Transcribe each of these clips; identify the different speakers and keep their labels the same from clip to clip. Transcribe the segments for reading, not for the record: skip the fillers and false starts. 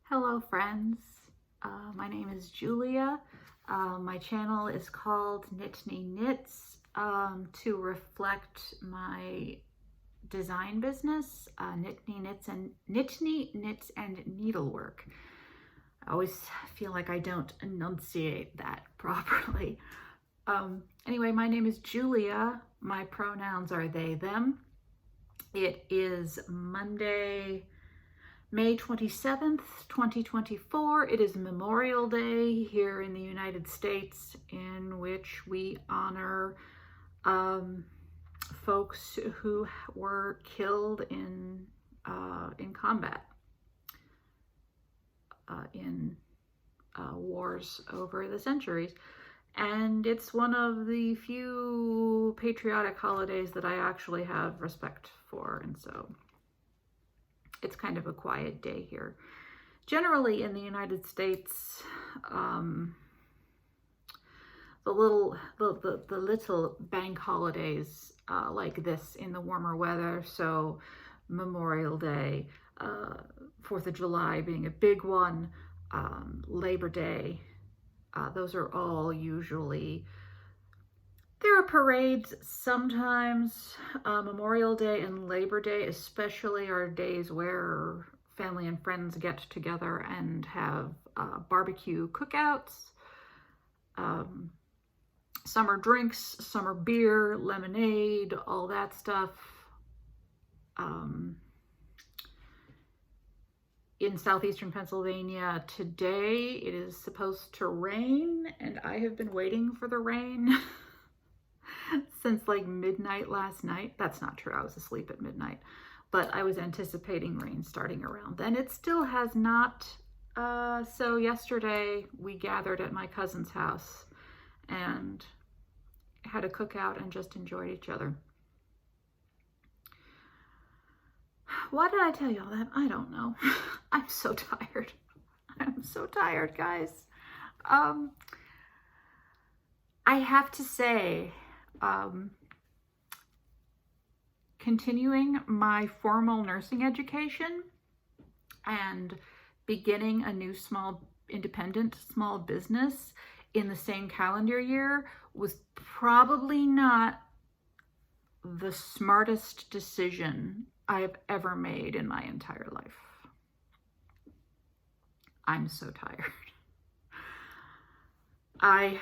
Speaker 1: Hello friends, my name is Julia. My channel is called Knitney Knits to reflect my design business, Knitney Knits and Needlework. I always feel like I don't enunciate that properly. Anyway, my name is Julia. My pronouns are they, them. It is Monday, May 27th, 2024. It is Memorial Day here in the United States, in which we honor folks who were killed in combat, in wars over the centuries. And it's one of the few patriotic holidays that I actually have respect for, and so it's kind of a quiet day here. Generally in the United States, the little bank holidays like this in the warmer weather, so Memorial Day, 4th of July being a big one, Labor Day, those are all usually, there are parades sometimes. Memorial Day and Labor Day especially are days where family and friends get together and have barbecue cookouts, summer drinks, summer beer, lemonade, all that stuff. In southeastern Pennsylvania today, it is supposed to rain, and I have been waiting for the rain since like midnight last night. That's not true. I was asleep at midnight, but I was anticipating rain starting around then. It still has not. So yesterday we gathered at my cousin's house and had a cookout and just enjoyed each other. Why did I tell you all that? I don't know. I'm so tired. I'm so tired, guys. I have to say, continuing my formal nursing education and beginning a new independent small business in the same calendar year was probably not the smartest decision I've ever made in my entire life. I'm so tired. I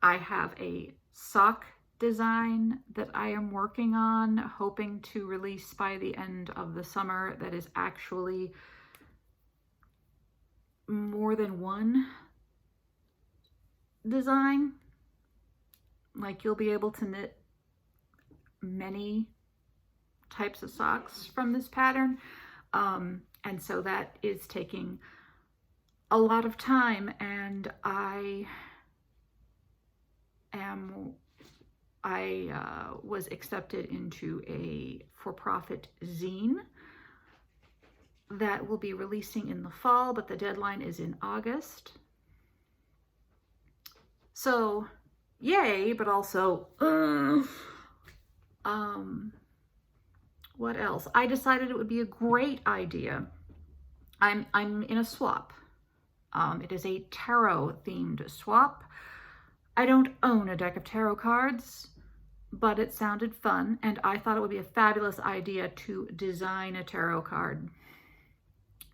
Speaker 1: have a sock design that I am working on, hoping to release by the end of the summer, that is actually more than one design. Like, you'll be able to knit many types of socks from this pattern, and so that is taking a lot of time, and I was accepted into a for-profit zine that will be releasing in the fall, but the deadline is in August. So yay, but also what else? I decided it would be a great idea. I'm in a swap. It is a tarot themed swap. I don't own a deck of tarot cards, but it sounded fun, and I thought it would be a fabulous idea to design a tarot card,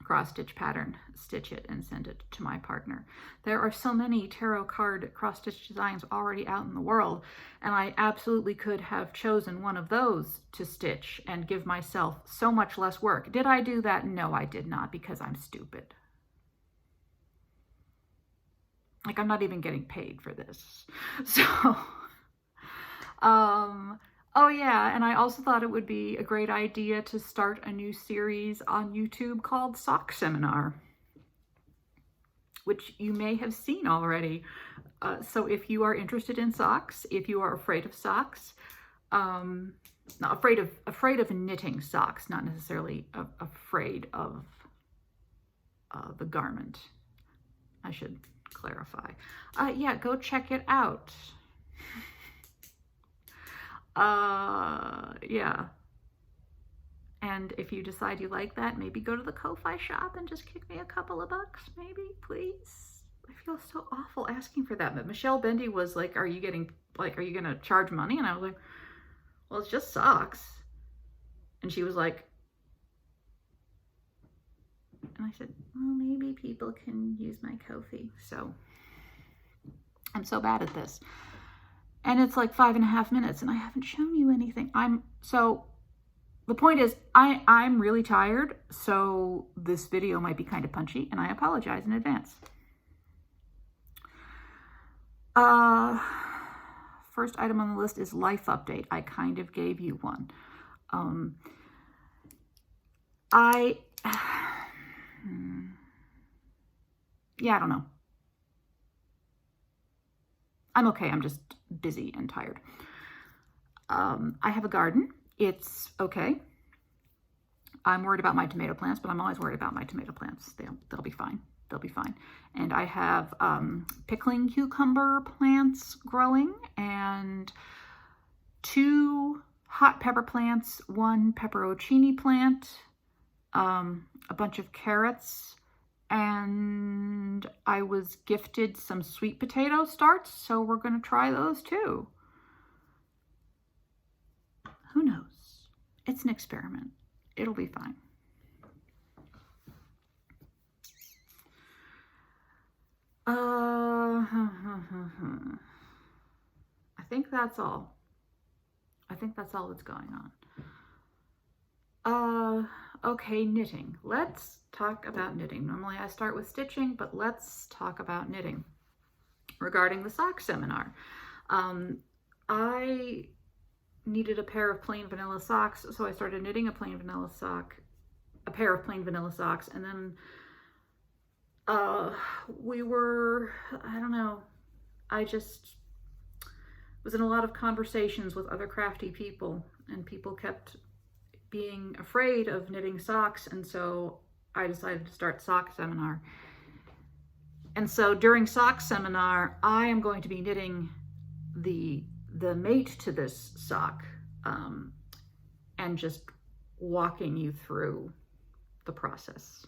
Speaker 1: cross-stitch pattern, stitch it, and send it to my partner. There are so many tarot card cross-stitch designs already out in the world, and I absolutely could have chosen one of those to stitch and give myself so much less work. Did I do that? No, I did not, because I'm stupid. Like, I'm not even getting paid for this. So, oh yeah, and I also thought it would be a great idea to start a new series on YouTube called Sock Seminar, which you may have seen already. So if you are interested in socks, if you are afraid of socks, not afraid of knitting socks, not necessarily afraid of the garment, I should clarify. Yeah, go check it out. Yeah. And if you decide you like that, maybe go to the Ko-Fi shop and just kick me a couple of bucks, maybe, please. I feel so awful asking for that. But Michelle Bendy was like, are you gonna charge money? And I was like, well, it's just socks. And she was like, and I said, well, maybe people can use my Ko-Fi. So I'm so bad at this. And it's like 5.5 minutes and I haven't shown you anything. So the point is, I'm really tired. So this video might be kind of punchy and I apologize in advance. First item on the list is life update. I kind of gave you one. Yeah, I don't know. I'm okay. I'm just busy and tired. I have a garden. It's okay. I'm worried about my tomato plants, but I'm always worried about my tomato plants. They'll be fine. They'll be fine. And I have pickling cucumber plants growing and 2 hot pepper plants, 1 pepperoncini plant, a bunch of carrots, and I was gifted some sweet potato starts, so we're going to try those too. Who knows? It's an experiment. It'll be fine. I think that's all. I think that's all that's going on. Okay, knitting. Let's talk about knitting. Normally I start with stitching, but let's talk about knitting. Regarding the sock seminar, I needed a pair of plain vanilla socks, so I started knitting a pair of plain vanilla socks, and then I don't know, I just was in a lot of conversations with other crafty people, and people kept being afraid of knitting socks, and so I decided to start sock seminar. And so during sock seminar, I am going to be knitting the mate to this sock, and just walking you through the process.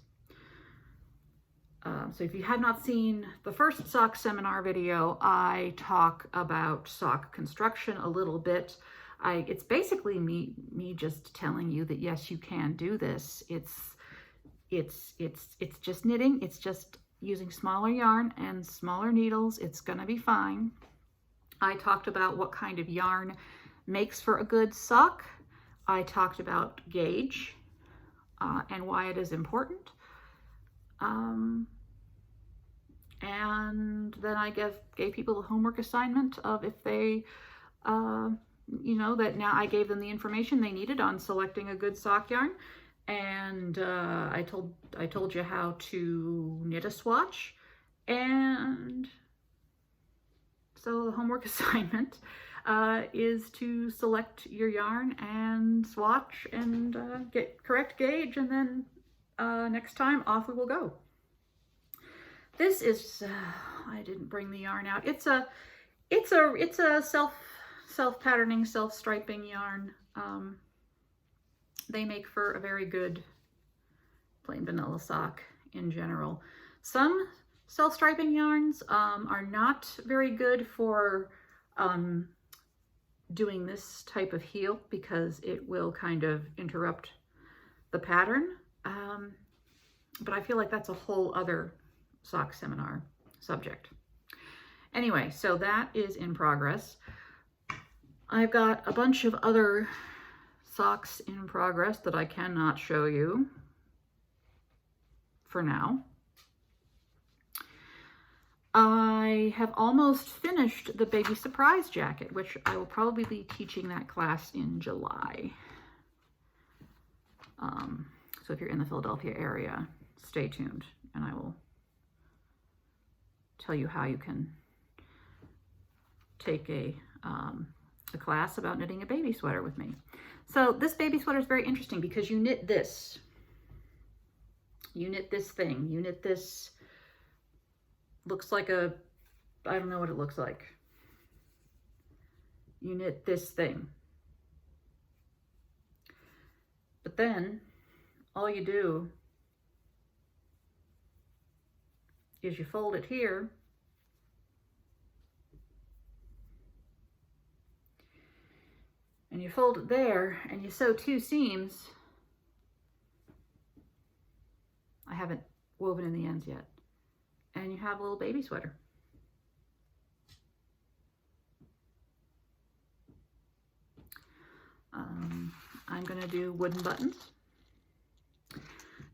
Speaker 1: So if you have not seen the first sock seminar video, I talk about sock construction a little bit. It's basically me just telling you that yes, you can do this. It's just knitting. It's just using smaller yarn and smaller needles. It's gonna be fine. I talked about what kind of yarn makes for a good sock. I talked about gauge and why it is important. And then I gave people a homework assignment of if they, that now I gave them the information they needed on selecting a good sock yarn. And I told you how to knit a swatch. And so the homework assignment is to select your yarn and swatch and get correct gauge, and then next time off we will go. This is I didn't bring the yarn out. It's a self-patterning, self-striping yarn. They make for a very good plain vanilla sock in general. Some self-striping yarns are not very good for doing this type of heel because it will kind of interrupt the pattern. But I feel like that's a whole other sock seminar subject. Anyway, so that is in progress. I've got a bunch of other socks in progress that I cannot show you for now. I have almost finished the baby surprise jacket, which I will probably be teaching that class in July. So if you're in the Philadelphia area, stay tuned and I will tell you how you can take a class about knitting a baby sweater with me. So this baby sweater is very interesting because you knit this. You knit this thing. You knit this, looks like a, I don't know what it looks like. You knit this thing. But then all you do is you fold it here, and you fold it there, and you sew 2 seams. I haven't woven in the ends yet. And you have a little baby sweater. I'm gonna do wooden buttons.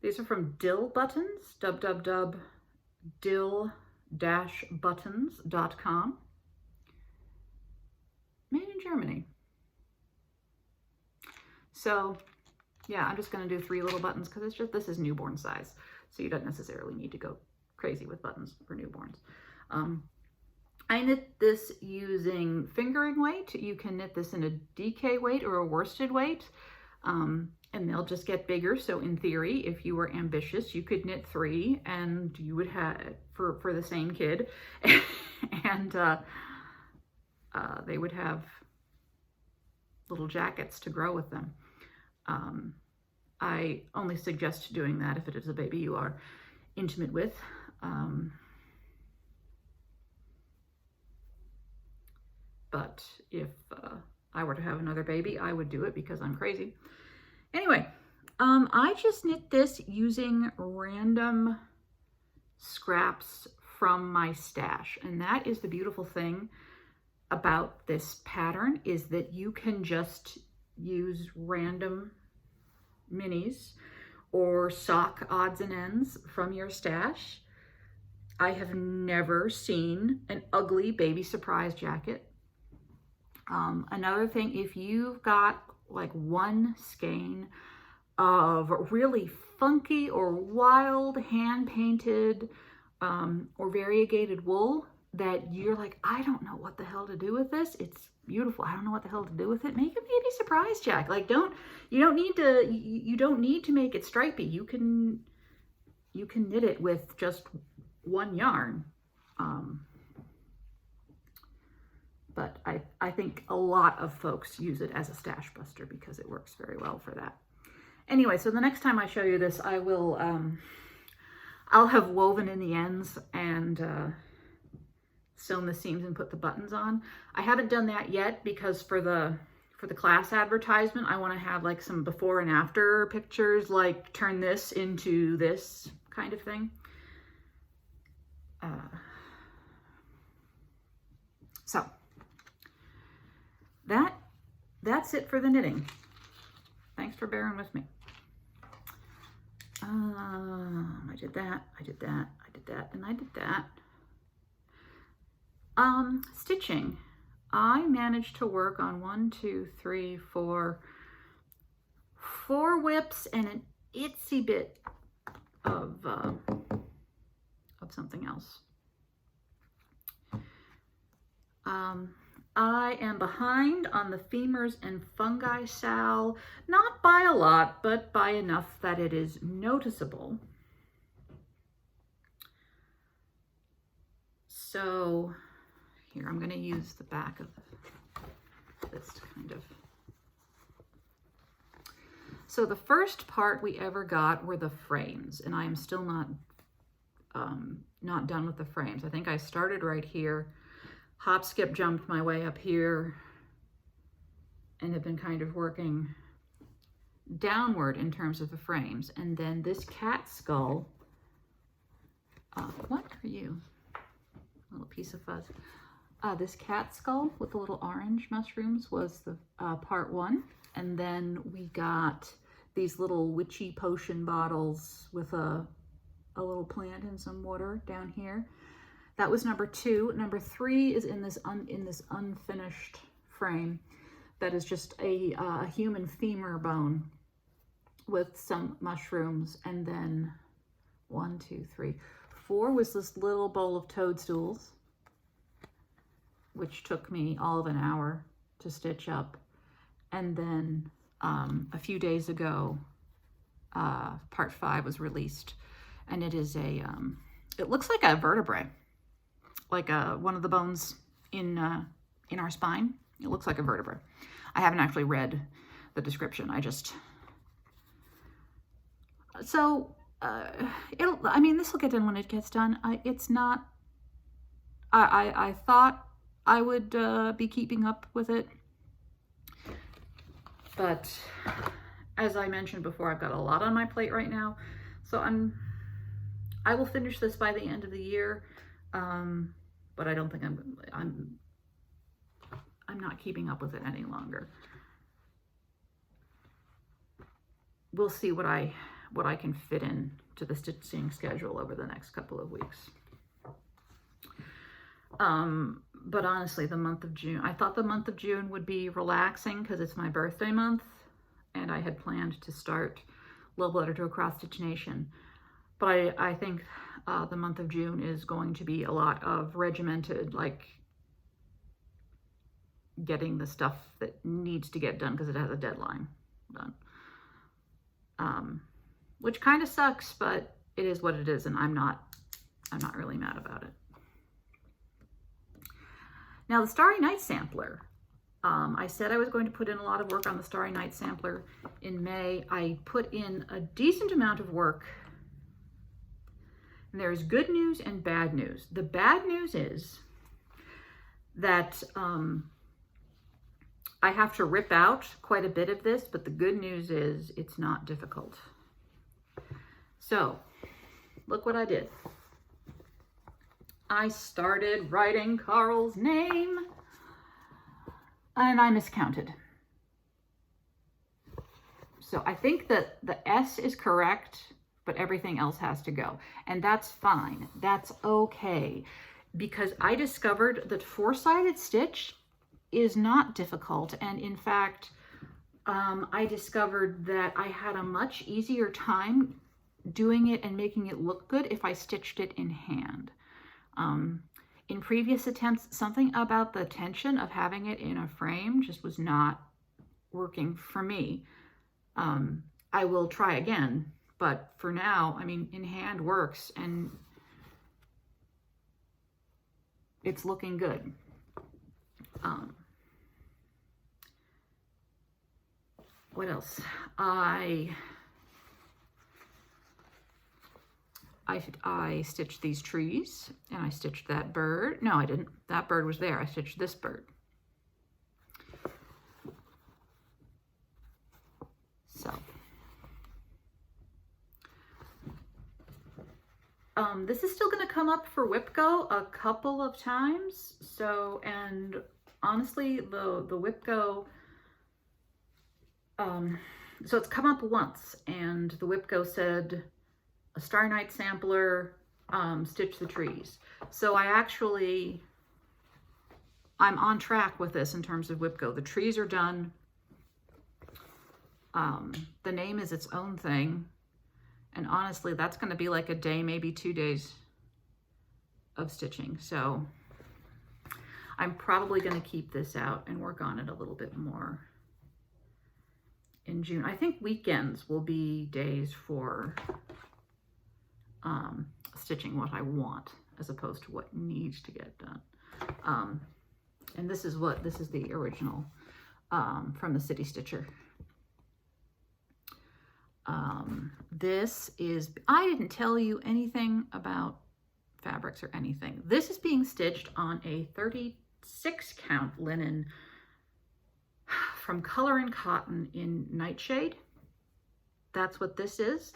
Speaker 1: These are from Dill Buttons, www.dill-buttons.com. Made in Germany. So yeah, I'm just gonna do 3 little buttons because it's just, this is newborn size. So you don't necessarily need to go crazy with buttons for newborns. I knit this using fingering weight. You can knit this in a DK weight or a worsted weight, and they'll just get bigger. So in theory, if you were ambitious, you could knit 3 and you would have, for the same kid, and they would have little jackets to grow with them. I only suggest doing that if it is a baby you are intimate with. But if I were to have another baby, I would do it because I'm crazy. Anyway, I just knit this using random scraps from my stash. And that is the beautiful thing about this pattern, is that you can just use random minis or sock odds and ends from your stash. I have never seen an ugly baby surprise jacket. Another thing, if you've got like one skein of really funky or wild hand-painted or variegated wool that you're like, I don't know what the hell to do with this. It's beautiful. I don't know what the hell to do with it. Make a baby surprise jacket. Like, you don't need to make it stripy. You can knit it with just one yarn. But I think a lot of folks use it as a stash buster because it works very well for that. Anyway, so the next time I show you this, I will, I'll have woven in the ends and sewn the seams and put the buttons on. I haven't done that yet because for the class advertisement, I want to have like some before and after pictures, like turn this into this kind of thing. So that's it for the knitting. Thanks for bearing with me. I did that, I did that, I did that, and I did that. Stitching. I managed to work on 4 whips and an itsy bit of something else. I am behind on the femurs and fungi sal, not by a lot, but by enough that it is noticeable. So here, I'm going to use the back of this to kind of... So the first part we ever got were the frames, and I am still not done with the frames. I think I started right here, hop, skip, jumped my way up here, and have been kind of working downward in terms of the frames. And then this cat skull, what are you? A little piece of fuzz. This cat skull with the little orange mushrooms was the part 1. And then we got these little witchy potion bottles with a little plant and some water down here. That was number 2. Number 3 is in this unfinished frame. That is just a human femur bone with some mushrooms. And then 1, 2, 3, 4 was this little bowl of toadstools, which took me all of an hour to stitch up. And then a few days ago, part 5 was released, and it is it looks like a vertebrae, like one of the bones in our spine. It looks like a vertebrae. I haven't actually read the description. I So I mean, this will get done when it gets done. It's not, I thought I would be keeping up with it, but as I mentioned before, I've got a lot on my plate right now, so I will finish this by the end of the year, but I don't think I'm not keeping up with it any longer. We'll see what I can fit in to the stitching schedule over the next couple of weeks. But honestly, the month of June, I thought the month of June would be relaxing because it's my birthday month, and I had planned to start Love Letter to a Cross Stitch Nation. But I think the month of June is going to be a lot of regimented, like getting the stuff that needs to get done because it has a deadline done. Which kind of sucks, but it is what it is, and I'm not really mad about it. Now, the Starry Night Sampler. I said I was going to put in a lot of work on the Starry Night Sampler in May. I put in a decent amount of work. And there's good news and bad news. The bad news is that I have to rip out quite a bit of this, but the good news is it's not difficult. So, look what I did. I started writing Carl's name, and I miscounted. So I think that the S is correct, but everything else has to go. And that's fine. That's okay. Because I discovered that four-sided stitch is not difficult. And in fact, I discovered that I had a much easier time doing it and making it look good if I stitched it in hand. In previous attempts, something about the tension of having it in a frame just was not working for me. I will try again, but for now, I mean, in hand works and it's looking good. What else? I stitched these trees, and I stitched that bird. No, I didn't. That bird was there. I stitched this bird. So, this is still going to come up for WIPGO a couple of times. So, and honestly, the WIPGO, so it's come up once, and the WIPGO said, a Starry Night Sampler, stitch the trees. So I'm on track with this in terms of WIPGO. The trees are done. The name is its own thing. And honestly, that's going to be like a day, maybe 2 days of stitching. So I'm probably going to keep this out and work on it a little bit more in June. I think weekends will be days for stitching what I want as opposed to what needs to get done. And this is the original from the City Stitcher. This is, I didn't tell you anything about fabrics or anything. This is being stitched on a 36 count linen from Color and Cotton in Nightshade. That's what this is.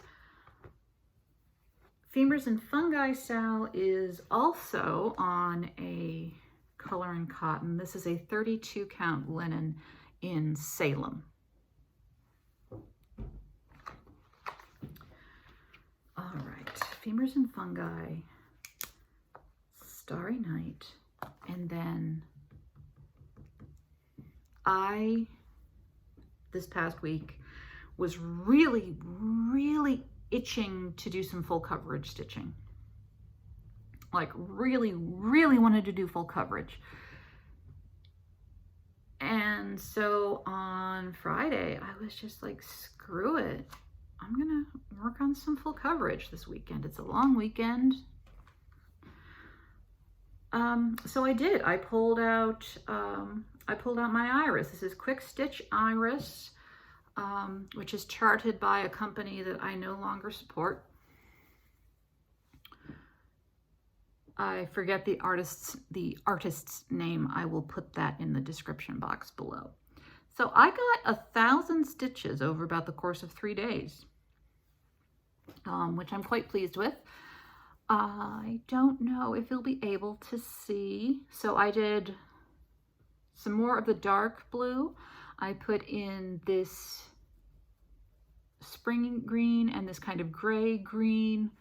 Speaker 1: Femurs and Fungi Sal is also on a Color and Cotton. This is a 32 count linen in Salem. All right, Femurs and Fungi, Starry Night, and then this past week, was really, really itching to do some full coverage stitching. Like really, really wanted to do full coverage. And so on Friday, I was just like, screw it. I'm gonna work on some full coverage this weekend. It's a long weekend. So I did. I pulled out my iris. This is Quick Stitch Iris. which is charted by a company that I no longer support. I forget the artist's name. I will put that in the description box below. So I got 1,000 stitches over about the course of 3 days, which I'm quite pleased with. I don't know if you'll be able to see. So I did some more of the dark blue. I put in this spring green and this kind of gray green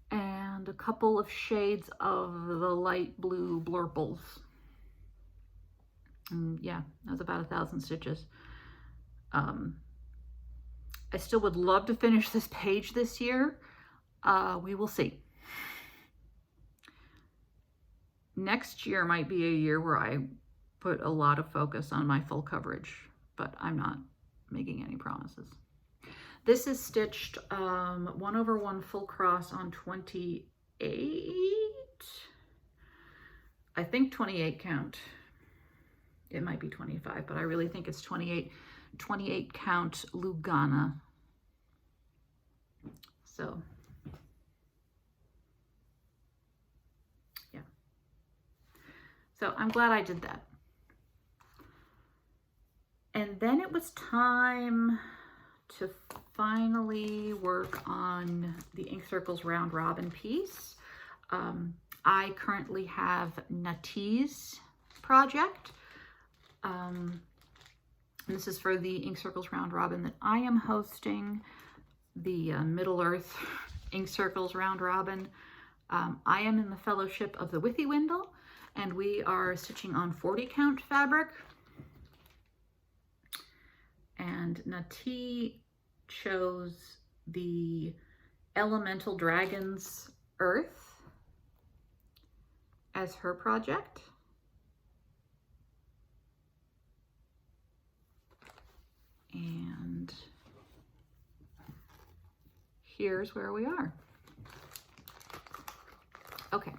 Speaker 1: and a couple of shades of the light blue blurples. And yeah, that was about 1,000 stitches. I still would love to finish this page this year. We will see. Next year might be a year where I put a lot of focus on my full coverage, but I'm not making any promises. This is stitched 1/1 full cross on 28. I think 28 count. It might be 25, but I really think it's 28 count Lugana. So yeah. So I'm glad I did that. And then it was time to finally work on the Ink Circles Round Robin piece. I currently have Nati's project. This is for the Ink Circles Round Robin that I am hosting, the Middle Earth Ink Circles Round Robin. I am in the fellowship of the Withy Windle, and we are stitching on 40 count fabric. And Nati chose the Elemental Dragons Earth as her project. And here's where we are. Okay,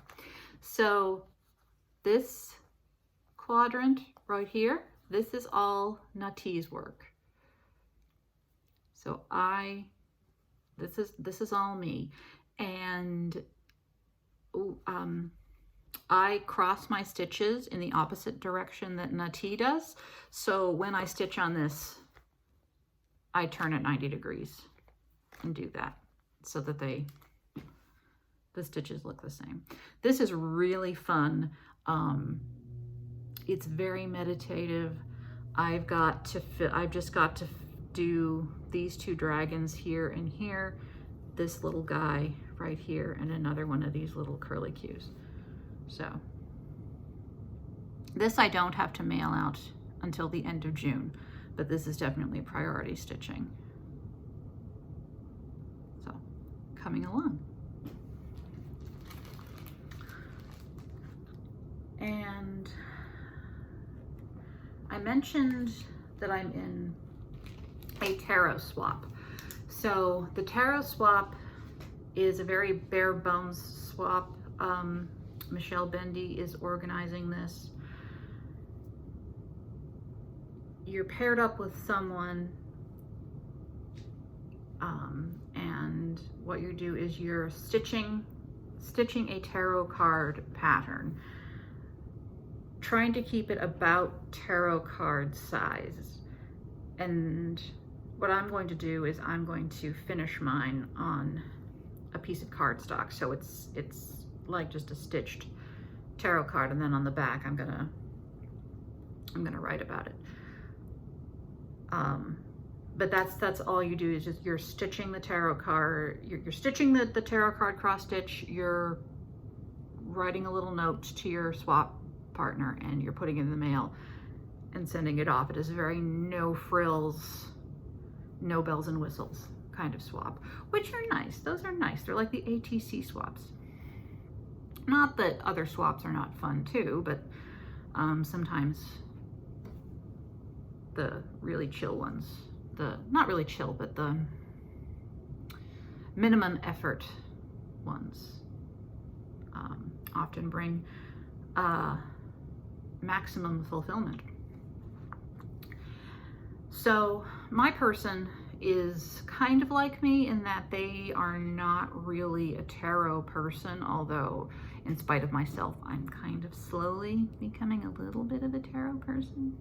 Speaker 1: so this quadrant right here, this is all Nati's work. So this is all me, and I cross my stitches in the opposite direction that Nati does. So when I stitch on this, I turn it 90 degrees and do that so that the stitches look the same. This is really fun. It's very meditative. I've just got to do these two dragons here and here, this little guy right here, and another one of these little curlicues. So this I don't have to mail out until the end of June, but this is definitely priority stitching. So coming along. And I mentioned that I'm in a tarot swap. So the tarot swap is a very bare bones swap. Michelle Bendy is organizing this. You're paired up with someone, and what you do is you're stitching a tarot card pattern, trying to keep it about tarot card size. And what I'm going to do is I'm going to finish mine on a piece of cardstock, so it's like just a stitched tarot card, and then on the back I'm gonna write about it. But that's all you do, is just you're stitching the tarot card, you're stitching the tarot card cross stitch, you're writing a little note to your swap partner, and you're putting it in the mail and sending it off. It is a very no frills, no bells and whistles kind of swap, which are nice. Those are nice. They're like the ATC swaps. Not that other swaps are not fun too, but sometimes the really chill ones, not really chill, but the minimum effort ones often bring maximum fulfillment. So my person is kind of like me in that they are not really a tarot person, although in spite of myself, I'm kind of slowly becoming a little bit of a tarot person.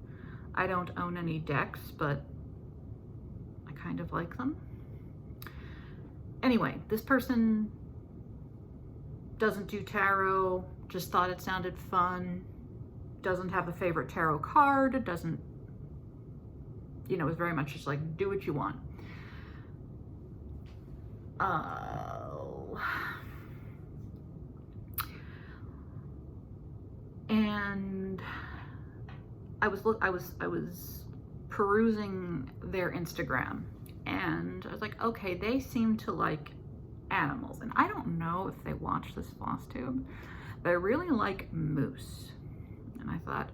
Speaker 1: I don't own any decks, but I kind of like them. Anyway, this person doesn't do tarot, just thought it sounded fun, doesn't have a favorite tarot card, doesn't, you know, is very much just like, do what you want. And I was perusing their Instagram, and I was like, okay, they seem to like animals, and I don't know if they watch this FlossTube, but I really like moose. And I thought,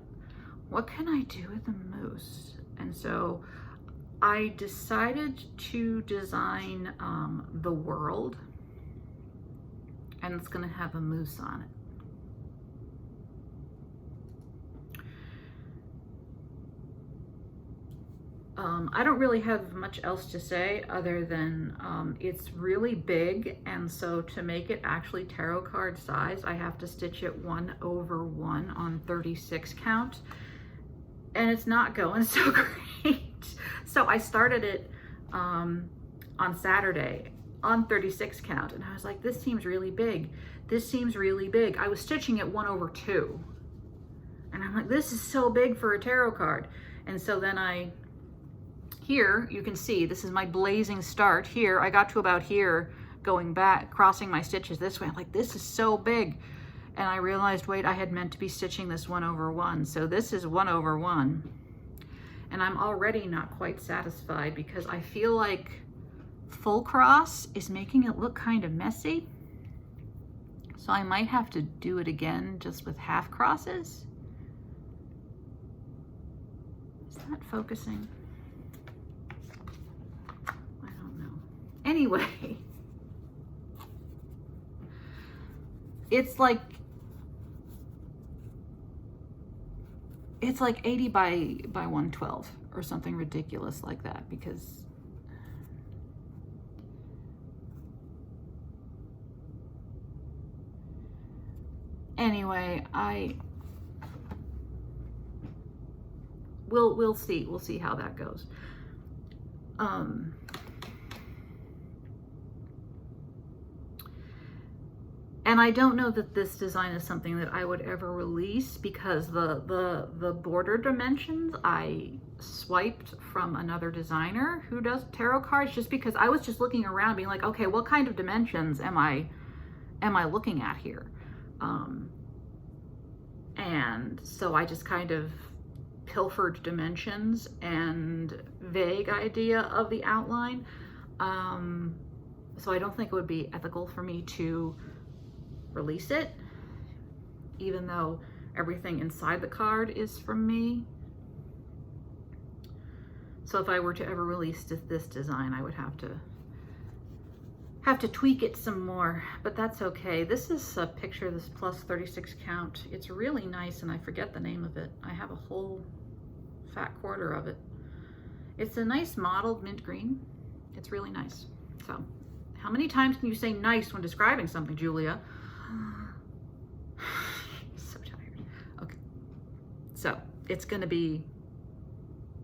Speaker 1: what can I do with a moose? And so I decided to design the world, and it's gonna have a moose on it. I don't really have much else to say other than it's really big, and so to make it actually tarot card size, I have to stitch it 1/1 on 36 count, and it's not going so great. So I started it on Saturday on 36 count, and I was like, this seems really big. This seems really big. I was stitching it 1/2, and I'm like, this is so big for a tarot card. And so then here you can see, this is my blazing start here. I got to about here, going back, crossing my stitches this way. I'm like, this is so big. And I realized, wait, I had meant to be stitching this 1/1. So this is 1/1. And I'm already not quite satisfied because I feel like full cross is making it look kind of messy. So I might have to do it again just with half crosses. Is that focusing? Anyway, it's like 80 by 112 or something ridiculous like that, because anyway, we'll see how that goes. And I don't know that this design is something that I would ever release, because the border dimensions I swiped from another designer who does tarot cards, just because I was just looking around being like, okay, what kind of dimensions am I looking at here? And so I just kind of pilfered dimensions and vague idea of the outline. So I don't think it would be ethical for me to release it, even though everything inside the card is from me. So if I were to ever release this design, I would have to tweak it some more, but that's okay. This is a picture, this plus 36 count. It's really nice, and I forget the name of it. I have a whole fat quarter of it. It's a nice mottled mint green. It's really nice. So how many times can you say nice when describing something, Julia? So tired. Okay, so it's gonna be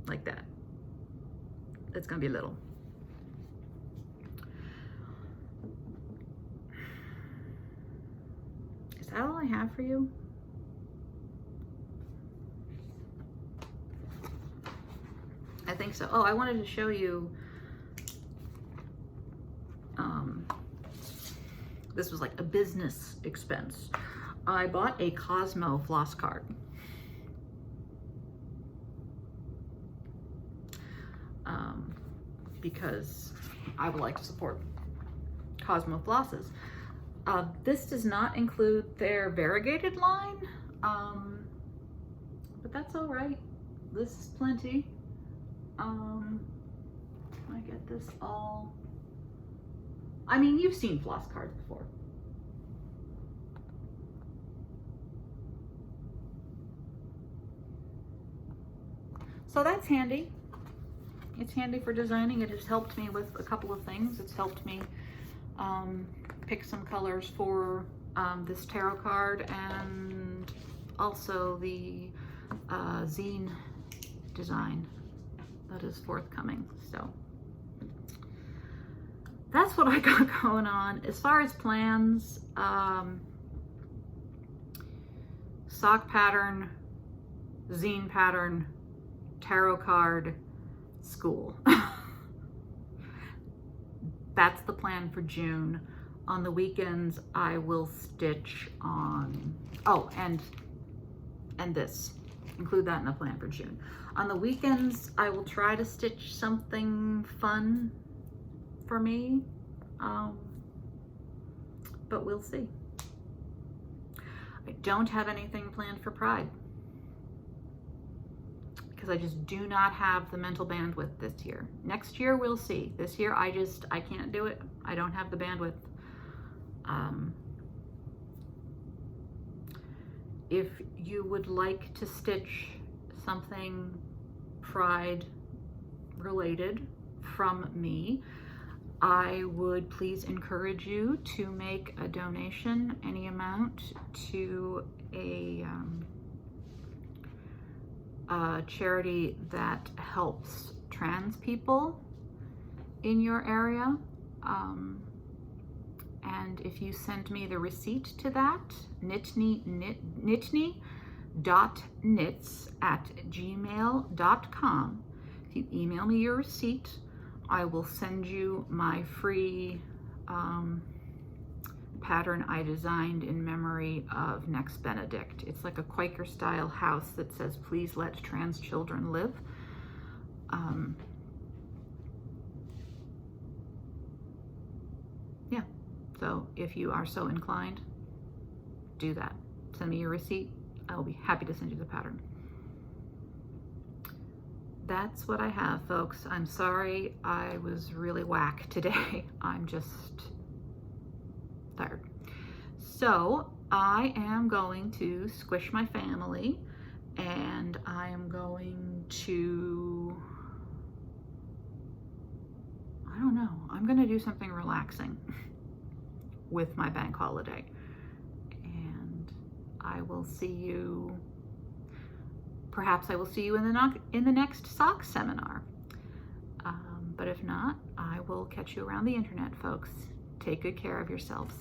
Speaker 1: like that. It's gonna be little. Is that all I have for you? I think so. Oh, I wanted to show you, this was like a business expense. I bought a Cosmo floss card. Because I would like to support Cosmo flosses. This does not include their variegated line, but that's all right. This is plenty. I get this all, I mean, you've seen floss cards before. So that's handy. it's handy for designing. It has helped me with a couple of things. It's helped me pick some colors for this tarot card, and also the zine design that is forthcoming. So that's what I got going on. As far as plans, sock pattern, zine pattern, tarot card, school. That's the plan for June. On the weekends, I will stitch on, oh, and this. Include that in the plan for June. On the weekends, I will try to stitch something fun for me, but we'll see. I don't have anything planned for Pride because I just do not have the mental bandwidth this year. Next year, we'll see. This year, I can't do it. I don't have the bandwidth. If you would like to stitch something Pride related from me, I would please encourage you to make a donation, any amount, to a charity that helps trans people in your area. And if you send me the receipt to that, nitney.knits@gmail.com. If you email me your receipt, I will send you my free pattern I designed in memory of Next Benedict. It's like a Quaker style house that says, "Please let trans children live." Yeah, so if you are so inclined, do that. Send me your receipt. I will be happy to send you the pattern. That's what I have, folks. I'm sorry I was really whack today. I'm just tired. So I am going to squish my family, and I am going to, I don't know, I'm going to do something relaxing with my bank holiday. And I will see you, perhaps I will see you in the next sock seminar. But if not, I will catch you around the internet, folks. Take good care of yourselves.